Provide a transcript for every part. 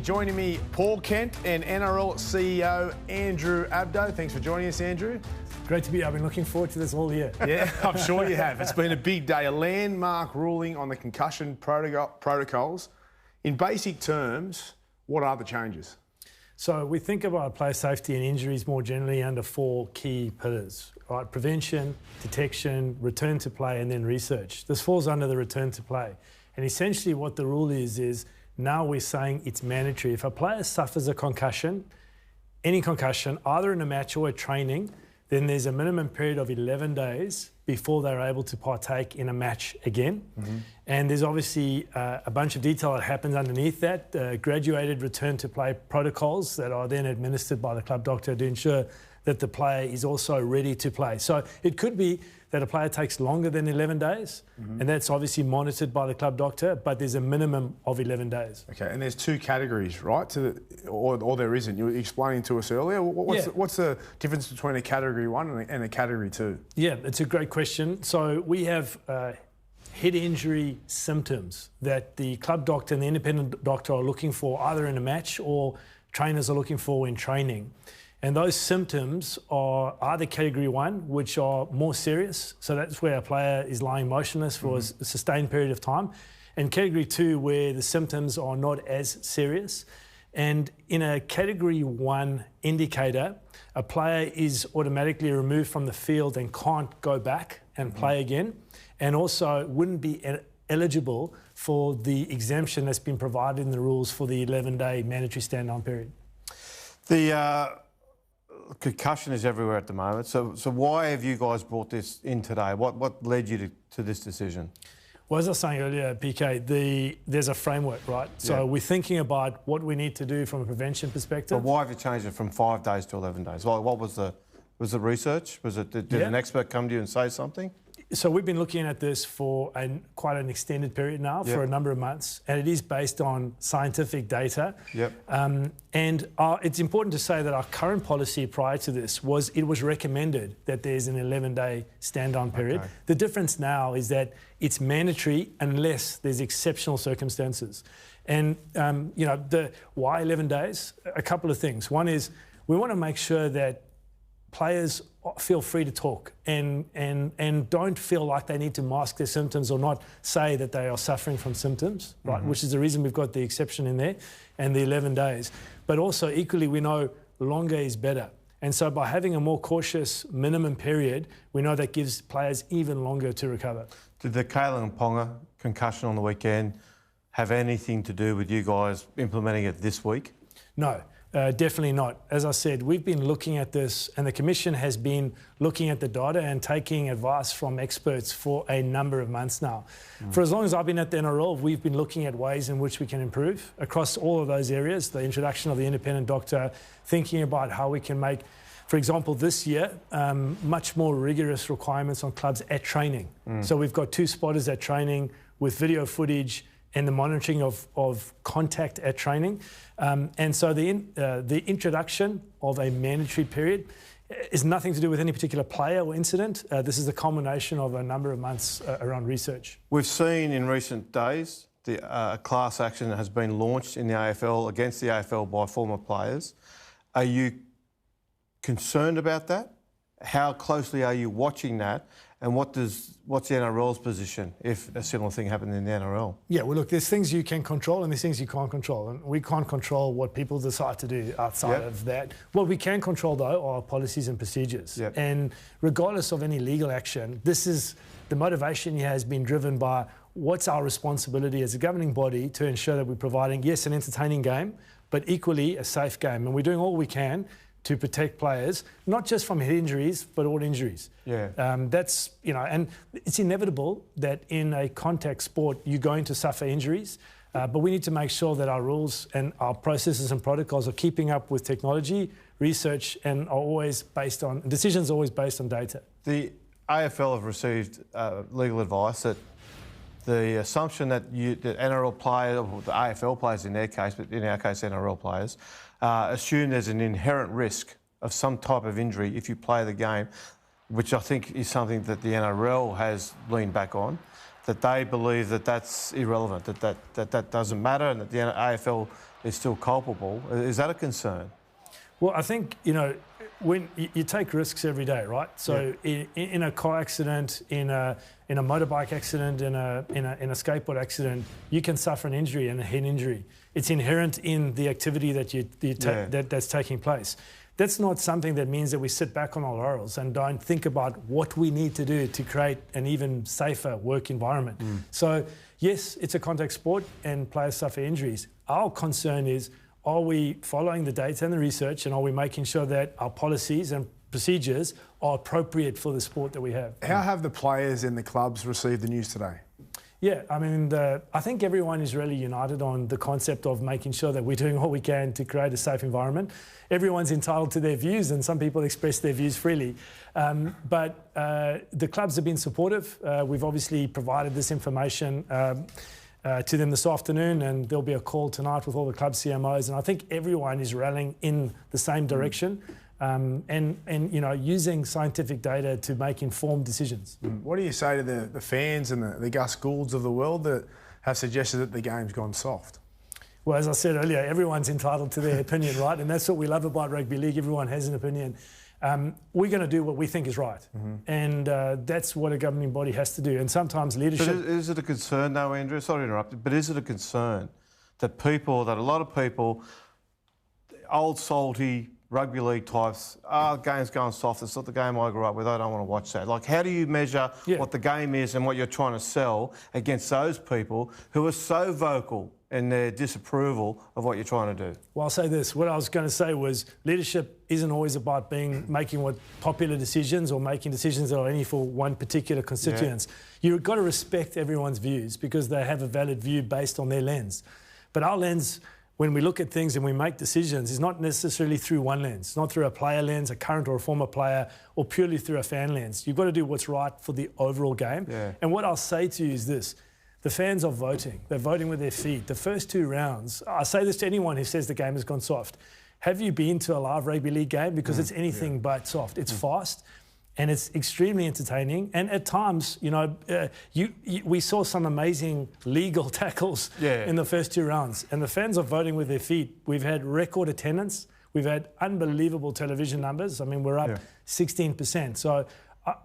Joining me, Paul Kent and NRL CEO Andrew Abdo. Thanks for joining us, Andrew. Great to be here. I've been looking forward to this all year. Yeah, I'm sure you have. It's been a big day, a landmark ruling on the concussion protocols. In basic terms, what are the changes? So we think about player safety and injuries more generally under four key pillars, right? Prevention, detection, return to play, and then research. This falls under the return to play. And essentially what the rule is now we're saying it's mandatory. If a player suffers a concussion, any concussion, either in a match or a training, then there's a minimum period of 11 days before they're able to partake in a match again. Mm-hmm. And there's obviously a bunch of detail that happens underneath that, graduated return to play protocols that are then administered by the club doctor to ensure that the player is also ready to play. So it could be that a player takes longer than 11 days, mm-hmm. and that's obviously monitored by the club doctor, but there's a minimum of 11 days. Okay, and there's two categories, right? Or there isn't. You were explaining to us earlier. What's the difference between a Category 1 and a Category 2? Yeah, it's a great question. So we have head injury symptoms that the club doctor and the independent doctor are looking for either in a match or trainers are looking for in training. And those symptoms are either Category 1, which are more serious, so that's where a player is lying motionless for mm-hmm. a sustained period of time, and Category 2, where the symptoms are not as serious. And in a Category 1 indicator, a player is automatically removed from the field and can't go back and mm-hmm. play again, and also wouldn't be eligible for the exemption that's been provided in the rules for the 11-day mandatory stand-down period. Concussion is everywhere at the moment. So why have you guys brought this in today? What led you to this decision? Well, as I was saying earlier, PK, there's a framework, right? So we're thinking about what we need to do from a prevention perspective. But why have you changed it from 5 days to 11 days? Well, what was the research? Did an expert come to you and say something? So we've been looking at this for quite an extended period now, for a number of months, and it is based on scientific data. Yep. And it's important to say that our current policy prior to this was it was recommended that there's an 11-day stand-down period. Okay. The difference now is that it's mandatory unless there's exceptional circumstances. And, why 11 days? A couple of things. One is we want to make sure that players feel free to talk and don't feel like they need to mask their symptoms or not say that they are suffering from symptoms, right? Mm-hmm. Which is the reason we've got the exception in there and the 11 days. But also equally, we know longer is better. And so by having a more cautious minimum period, we know that gives players even longer to recover. Did the Kalen Ponga concussion on the weekend have anything to do with you guys implementing it this week? No. Definitely not. As I said, we've been looking at this and the Commission has been looking at the data and taking advice from experts for a number of months now. Mm. For as long as I've been at the NRL, we've been looking at ways in which we can improve across all of those areas, the introduction of the independent doctor, thinking about how we can make, for example, this year, much more rigorous requirements on clubs at training. Mm. So we've got 2 spotters at training with video footage and the monitoring of contact at training. And so the introduction of a mandatory period is nothing to do with any particular player or incident. This is the culmination of a number of months around research. We've seen in recent days a class action that has been launched in the AFL against the AFL by former players. Are you concerned about that? How closely are you watching that? And what's the NRL's position if a similar thing happened in the NRL? Yeah, well, look, there's things you can control and there's things you can't control. And we can't control what people decide to do outside of that. What we can control, though, are policies and procedures. Yep. And regardless of any legal action, the motivation here has been driven by what's our responsibility as a governing body to ensure that we're providing, yes, an entertaining game, but equally a safe game. And we're doing all we can to protect players, not just from head injuries, but all injuries. Yeah. And it's inevitable that in a contact sport, you're going to suffer injuries, but we need to make sure that our rules and our processes and protocols are keeping up with technology, research, and decisions always based on data. The AFL have received legal advice that the assumption that the NRL players, or the AFL players in their case, but in our case NRL players, assume there's an inherent risk of some type of injury if you play the game, which I think is something that the NRL has leaned back on. that they believe that that's irrelevant, that doesn't matter, and that the AFL is still culpable. Is that a concern? Well, I think, when you take risks every day, right? So in a car accident, in a motorbike accident, in a skateboard accident, you can suffer an injury and a head injury. It's inherent in the activity that that's taking place. That's not something that means that we sit back on our laurels and don't think about what we need to do to create an even safer work environment. So, yes, it's a contact sport and players suffer injuries. Our concern is, are we following the data and the research, and are we making sure that our policies and procedures are appropriate for the sport that we have? How have the players in the clubs received the news today? Yeah, I mean, I think everyone is really united on the concept of making sure that we're doing what we can to create a safe environment. Everyone's entitled to their views, and some people express their views freely. But the clubs have been supportive. We've obviously provided this information to them this afternoon, and there'll be a call tonight with all the club CMOs. And I think everyone is rallying in the same direction. And using scientific data to make informed decisions. What do you say to the fans and the Gus Goulds of the world that have suggested that the game's gone soft? Well, as I said earlier, everyone's entitled to their opinion, right? And that's what we love about rugby league. Everyone has an opinion. We're going to do what we think is right. And that's what a governing body has to do. And sometimes leadership... But is it a concern, though, Andrew? Sorry to interrupt you, but is it a concern that a lot of people, old salty rugby league types, the game's going soft, it's not the game I grew up with, I don't want to watch that. Like, how do you measure what the game is and what you're trying to sell against those people who are so vocal in their disapproval of what you're trying to do? Well, I'll say this. What I was going to say was leadership isn't always about making what popular decisions or making decisions that are only for one particular constituents. You've got to respect everyone's views because they have a valid view based on their lens. But our lens, when we look at things and we make decisions, is not necessarily through one lens, not through a player lens, a current or a former player, or purely through a fan lens. You've got to do what's right for the overall game. And what I'll say to you is this. The fans are voting. They're voting with their feet. The first 2 rounds, I say this to anyone who says the game has gone soft. Have you been to a live rugby league game? Because it's anything but soft. It's fast and it's extremely entertaining. And at times, we saw some amazing legal tackles in the first 2 rounds. And the fans are voting with their feet. We've had record attendance. We've had unbelievable television numbers. I mean, we're up 16%. So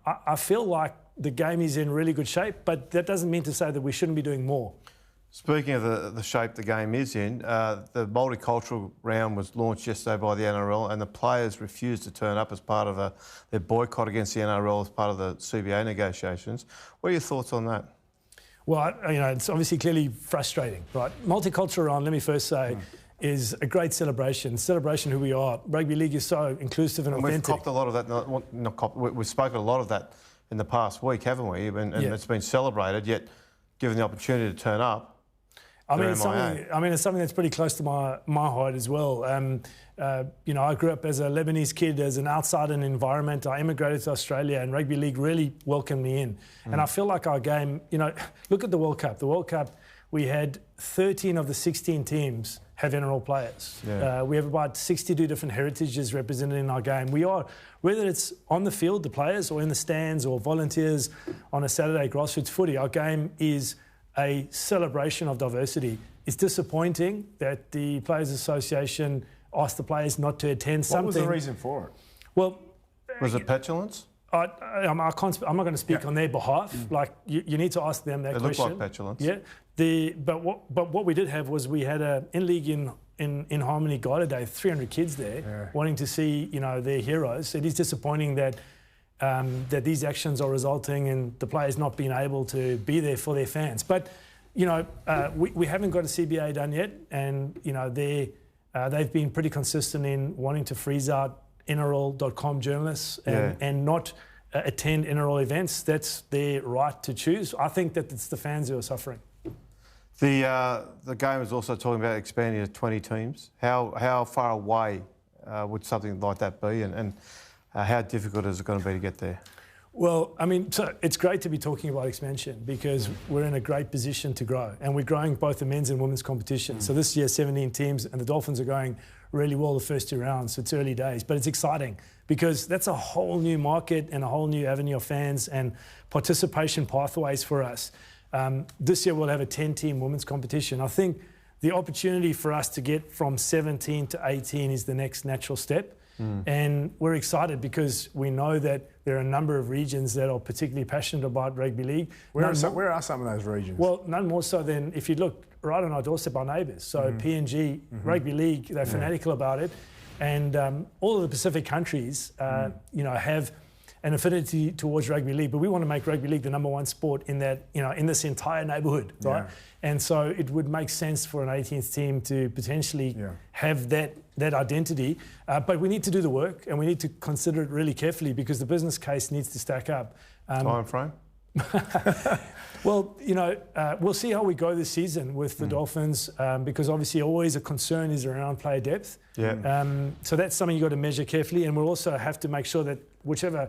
I feel like the game is in really good shape, but that doesn't mean to say that we shouldn't be doing more. Speaking of the shape the game is in, the multicultural round was launched yesterday by the NRL, and the players refused to turn up as part of their boycott against the NRL as part of the CBA negotiations. What are your thoughts on that? Well, it's obviously clearly frustrating, right? Multicultural round, let me first say, is a great celebration who we are. Rugby league is so inclusive and authentic. We've copped a lot of that. We've spoken a lot of that in the past week, haven't we? And it's been celebrated, yet given the opportunity to turn up. It's something that's pretty close to my heart as well. I grew up as a Lebanese kid, as an outsider in an environment. I immigrated to Australia, and rugby league really welcomed me in. And I feel like our game, look at the World Cup. The World Cup, we had 13 of the 16 teams have NRL players. We have about 62 different heritages represented in our game. We are, whether it's on the field, the players, or in the stands, or volunteers on a Saturday grassroots footy, our game is a celebration of diversity. It's disappointing that the Players Association asked the players not to attend something. What was the reason for it? Well, was it petulance? I'm not going to speak on their behalf. Like you need to ask them that question. It looked like petulance. Yeah. But what we did have was we had a in-league in Harmony Gala Day, 300 kids there wanting to see their heroes. It is disappointing that these actions are resulting in the players not being able to be there for their fans. But we haven't got a CBA done yet, and they've been pretty consistent in wanting to freeze out NRL.com journalists and not attend NRL events. That's their right to choose. I think that it's the fans who are suffering. The game is also talking about expanding to 20 teams. How far away would something like that be, and how difficult is it going to be to get there? Well, so it's great to be talking about expansion because we're in a great position to grow, and we're growing both the men's and women's competition. So this year, 17 teams, and the Dolphins are going really well the first 2 rounds. So it's early days, but it's exciting because that's a whole new market and a whole new avenue of fans and participation pathways for us. This year we'll have a 10-team women's competition. I think the opportunity for us to get from 17 to 18 is the next natural step. And we're excited because we know that there are a number of regions that are particularly passionate about rugby league. Where are some of those regions? Well, none more so than if you look right on our doorstep, our neighbours. So PNG, rugby league, they're fanatical about it. And all of the Pacific countries, have an affinity towards rugby league, but we want to make rugby league the number one sport in that, in this entire neighbourhood, right? Yeah. And so it would make sense for an 18th team to potentially have that identity, but we need to do the work and we need to consider it really carefully because the business case needs to stack up. Time frame? Well, we'll see how we go this season with the Dolphins because obviously always a concern is around player depth. Yeah. So that's something you've got to measure carefully, and we'll also have to make sure that whichever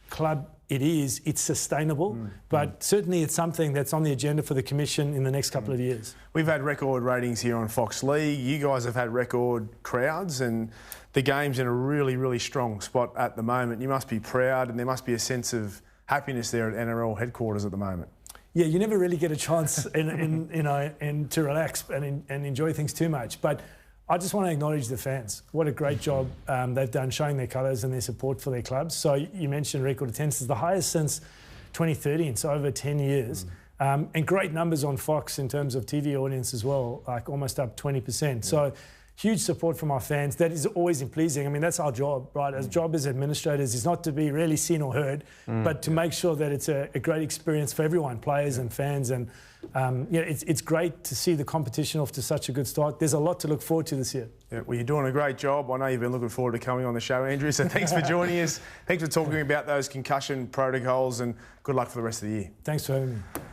club it is, it's sustainable. But certainly it's something that's on the agenda for the Commission in the next couple of years. We've had record ratings here on Fox League. You guys have had record crowds and the game's in a really, really strong spot at the moment. You must be proud and there must be a sense of happiness there at NRL headquarters at the moment. Yeah, you never really get a chance to relax and enjoy things too much. But I just want to acknowledge the fans. What a great job they've done showing their colours and their support for their clubs. So you mentioned record attendance is the highest since 2013, so over 10 years. And great numbers on Fox in terms of TV audience as well, like almost up 20%. So huge support from our fans. That is always pleasing. I mean, that's our job, right? Our job as administrators is not to be really seen or heard, but to make sure that it's a great experience for everyone, players and fans. And it's great to see the competition off to such a good start. There's a lot to look forward to this year. Yeah, well, you're doing a great job. I know you've been looking forward to coming on the show, Andrew. So thanks for joining us. Thanks for talking about those concussion protocols and good luck for the rest of the year. Thanks for having me.